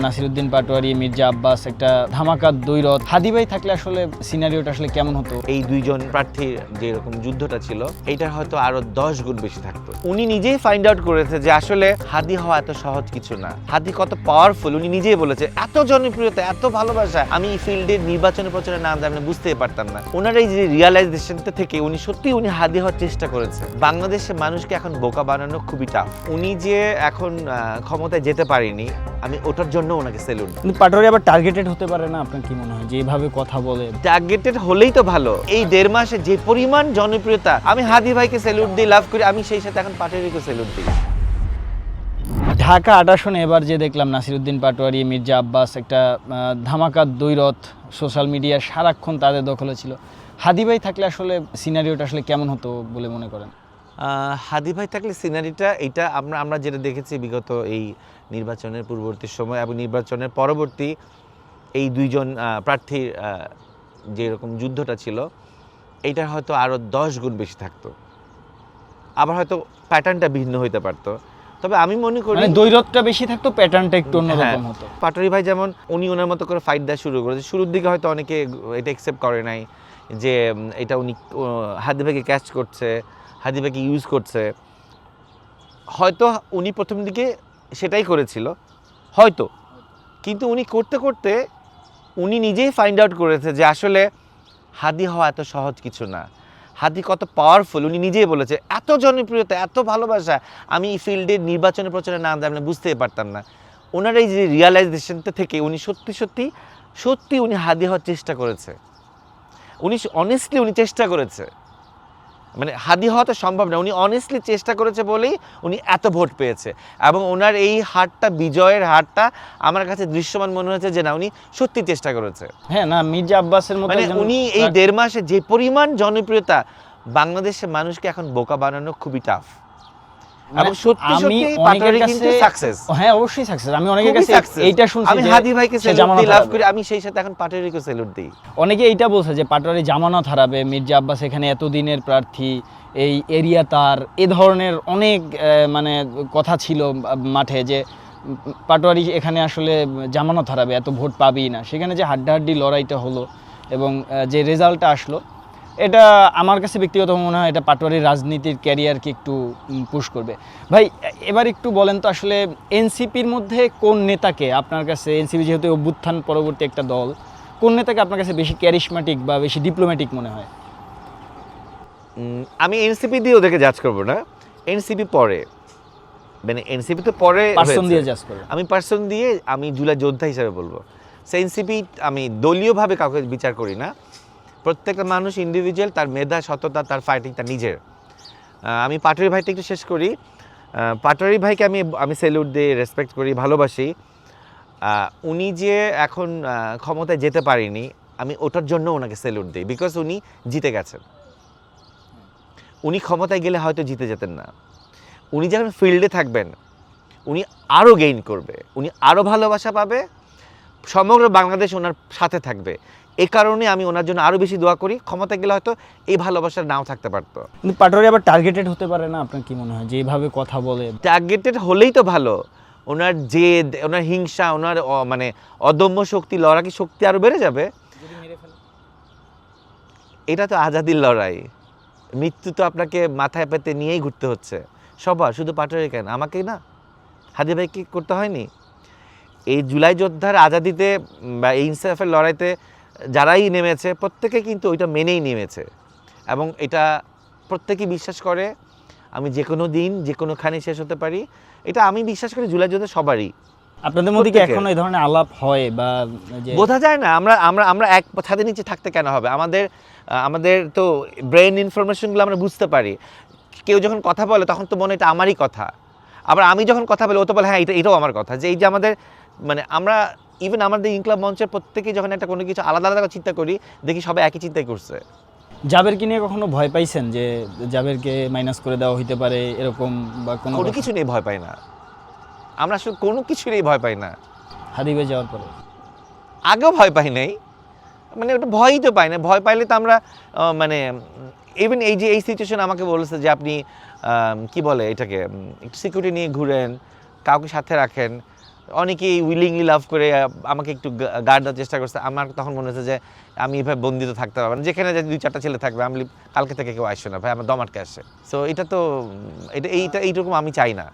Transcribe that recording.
নাসিরউদ্দিন পাটোয়ারি, মির্জা আব্বাস, একটা ধামাকা দ্বৈরথ। হাদি ভাই থাকলে আসলে সিনারিওটা আসলে কেমন হতো? এই দুইজন প্রার্থীর যে এরকম যুদ্ধটা ছিল এইটার হয়তো আরো 10 গুণ বেশি থাকতো। উনি নিজেই ফাইন্ড আউট করেছে যে আসলে হাদি হওয়া এত সহজ কিছু না। হাদি কত পাওয়ারফুল উনি নিজেই বলেছে। এত জনপ্রিয়তা, এত ভালোবাসা আমি এই ফিল্ডের নির্বাচনী প্রচারে না জানলে বুঝতেই পারতাম না। ওনার এই যে রিয়ালাইজেশনটা থেকে উনি সত্যি হাদি হওয়ার চেষ্টা করেছে। বাংলাদেশের মানুষকে এখন বোকা বানানো খুবই টাফ। উনি যে এখন ক্ষমতায় যেতে পারেনি, আমি ওটার জন্য ওনাকে সেলুট। কিন্তু পাটোয়ারি আবার টার্গেটেড হতে পারে না? আপনার কি মনে হয় যে এইভাবে কথা বলে? টার্গেটেড হলেই তো ভালো। এই 1.5 মাসে যে পরিমাণ জনপ্রিয়তা, আমি হাদি ভাইকে সেলুট দিই, লাভ করি। আমি সেই সাথে এখন পাটোয়ারিকে সেলুট দিই। ঢাকা ৮ আসনে এবার যে দেখলাম নাসিরউদ্দিন পাটোয়ারি, মির্জা আব্বাস, একটা ধামাকা দ্বৈরথ। সোশ্যাল মিডিয়া সারাক্ষণ তাদের দখলে ছিল। হাদি ভাই থাকলে আসলে সিনারিওটা আসলে কেমন হতো বলে মনে করেন? হাদি ভাই থাকলে সিনারিটা এটা আমরা যেটা দেখেছি বিগত এই নির্বাচনের পূর্ববর্তী সময় এবং নির্বাচনের পরবর্তী এই দুইজন প্রার্থীর যে এরকম যুদ্ধটা ছিল এইটার হয়তো আরও 10 গুণ বেশি থাকতো। আবার হয়তো প্যাটার্নটা ভিন্ন হইতে পারতো। তবে আমি মনে করি দ্বৈরথটা বেশি থাকতো, প্যাটার্নটা একটু অন্যরকম হতো। পাটোয়ারি ভাই যেমন উনি ওনার মতো করে ফাইট দেওয়া শুরু করেছে। শুরুর দিকে হয়তো অনেকে এটা অ্যাকসেপ্ট করে নাই যে এটা উনি হাদি ভাইকে ক্যাচ করছে, হাদি ভাইকে ইউজ করছে। হয়তো উনি প্রথম দিকে সেটাই করেছিল হয়তো, কিন্তু উনি করতে করতে উনি নিজেই ফাইন্ড আউট করেছে যে আসলে হাদি হওয়া এত সহজ কিছু না। হাদি কত পাওয়ারফুল উনি নিজেই বলেছে। এত জনপ্রিয়তা, এত ভালোবাসা আমি এই ফিল্ডের নির্বাচনী প্রচারে না জানলে বুঝতেই পারতাম না। ওনার এই যে রিয়ালাইজেশনটা থেকে উনি সত্যি উনি হাদি হওয়ার চেষ্টা করেছে। উনি অনেস্টলি চেষ্টা করেছে। মানে হাদি হওয়া তো সম্ভব না, উনি অনেস্টলি চেষ্টা করেছে বলেই উনি এত ভোট পেয়েছে। এবং ওনার এই হারটা, বিজয়ের হারটা আমার কাছে দৃশ্যমান মনে হয়েছে যে না, উনি সত্যি চেষ্টা করেছে। হ্যাঁ, না মির্জা আব্বাসের মতো মানে উনি এই 1.5 মাসে যে পরিমাণ জনপ্রিয়তা, বাংলাদেশের মানুষকে এখন বোকা বানানো খুবই টাফ। এবং সত্যি পাটোয়ারি কিন্তু সাকসেস। হ্যাঁ, অবশ্যই সাকসেস। আমি অনেকের কাছে এইটা শুনছি, আমি হাদি ভাইকে সেলুট দিই, লাভ করি। আমি সেই সাথে এখন পাটোয়ারিকে সেলুট দিই। অনেকে এইটা বলছে যে পাটোয়ারি জামানত হারাবে, মির্জা আব্বাস এখানে এতদিনের প্রার্থী, এই এরিয়া তার, এ ধরনের অনেক মানে কথা ছিল মাঠে যে পাটোয়ারি এখানে আসলে জামানত হারাবে, এত ভোট পাবেই না। সেখানে যে হাড্ডাহাড্ডি লড়াইটা হলো এবং যে রেজাল্টটা আসলো, এটা আমার কাছে ব্যক্তিগত মনে হয় এটা পাটোয়ারির রাজনীতির ক্যারিয়ারকে একটু পুশ করবে। ভাই এবার একটু বলেন তো, আসলে এনসিপির মধ্যে কোন নেতাকে আপনার কাছে, এনসিপি যেহেতু অভ্যুত্থান পরবর্তী একটা দল, কোন নেতাকে আপনার কাছে বেশি ক্যারিশম্যাটিক বা বেশি ডিপ্লোম্যাটিক মনে হয়? আমি এনসিপি দিয়ে ওদেরকে জাজ করবো না, এনসিপি পরে, মানে এনসিপি তো পরে পার্সন দিয়ে জাজ করবো। আমি পার্সন দিয়ে, আমি জুলাই যোদ্ধা হিসাবে বলবো। সে এনসিপি আমি দলীয়ভাবে কাউকে বিচার করি না। প্রত্যেকটা মানুষ ইন্ডিভিজুয়াল, তার মেধা, সততা, তার ফাইটিং তার নিজের। আমি পাটোয়ারি ভাইটা একটু শেষ করি। পাটোয়ারি ভাইকে আমি সেলুট দিই, রেসপেক্ট করি, ভালোবাসি। উনি যে এখন ক্ষমতায় যেতে পারেনি, আমি ওটার জন্য ওনাকে সেলুট দিই। বিকজ উনি জিতে গেছেন। উনি ক্ষমতায় গেলে হয়তো জিতে যেতেন না। উনি যখন ফিল্ডে থাকবেন উনি আরও গেইন করবে, উনি আরও ভালোবাসা পাবে, সমগ্র বাংলাদেশ ওনার সাথে থাকবে। এই কারণে আমি ওনার জন্য আরও বেশি দোয়া করি। ক্ষমতায় গেলে হয়তো এই ভালোবাসা নাও থাকতে পারতো। কিন্তু পাটোয়ারি আবার টার্গেটেড হতে পারে না? আপনার কি মনে হয় যে এইভাবে কথা বলে? টার্গেটেড হলেই তো ভালো। ওনার জেদ, ওনার হিংসা, ওনার মানে অদম্য শক্তি, লড়াকি শক্তি আরও বেড়ে যাবে। এটা তো আজাদির লড়াই। মৃত্যু তো আপনাকে মাথায় পেতে নিয়েই ঘুরতে হচ্ছে সবার, শুধু পাটোয়ারি কেন, আমাকেই না, হাদি ভাইকে করতে হয়নি? এই জুলাই যোদ্ধার আজাদিতে বা এই ইনসাফের লড়াইতে যারাই নেমেছে প্রত্যেকে কিন্তু ওইটা মেনেই নেমেছে এবং এটা প্রত্যেকেই বিশ্বাস করে আমি যে কোনো দিন যে কোনোখানে শেষ হতে পারি। এটা আমি বিশ্বাস করি জুলাই যোদ্ধা সবারই। আপনাদের মধ্যে কি এখন এই ধরনের আলাপ হয় বা বোঝা যায় না? আমরা এক ছাদের নিচে থাকতে কেন হবে? আমাদের তো ব্রেন ইনফরমেশনগুলো আমরা বুঝতে পারি। কেউ যখন কথা বলে তখন তো মনে এটা আমারই কথা। আবার আমি যখন কথা বলি ও তো বলে হ্যাঁ এটাও আমার কথা। যে এই যে আমাদের মানে আমরা ইভেন আমাদের ইনক্লাব মঞ্চের প্রত্যেকেই যখন একটা কোনো কিছু আলাদা আলাদা চিন্তা করি, দেখি সবাই একই চিন্তাই করছে। জাবেরকে নিয়ে কখনো ভয় পাইছেন যে জাবেরকে মাইনাস করে দেওয়া হইতে পারে এরকম বা কোনো কিছু নিয়ে ভয় পাই না আমরা, আসলে কোনো কিছু নিয়ে ভয় পাই না। হাদি ভাই যাওয়ার পরে আগেও ভয় পাই নাই, মানে ওটা ভয়ই তো পাই না। ভয় পাইলে তো আমরা মানে ইভেন এই সিচুয়েশন আমাকে বলেছে যে আপনি কি বলে এটাকে, একটু সিকিউরিটি নিয়ে ঘুরেন, কাউকে সাথে রাখেন। অনেকেই উইলিংলি লাভ করে আমাকে একটু গার্ড দেওয়ার চেষ্টা করছে। আমার তখন মনে হচ্ছে যে আমি এভাবে বন্দিত থাকতে পারবো না, যেখানে যে 2-4টা ছেলে থাকবে আমি কালকে থেকে কেউ আসবে না ভাই, আমার দম আটকে আসে। সো এটা তো এইরকম আমি চাই না।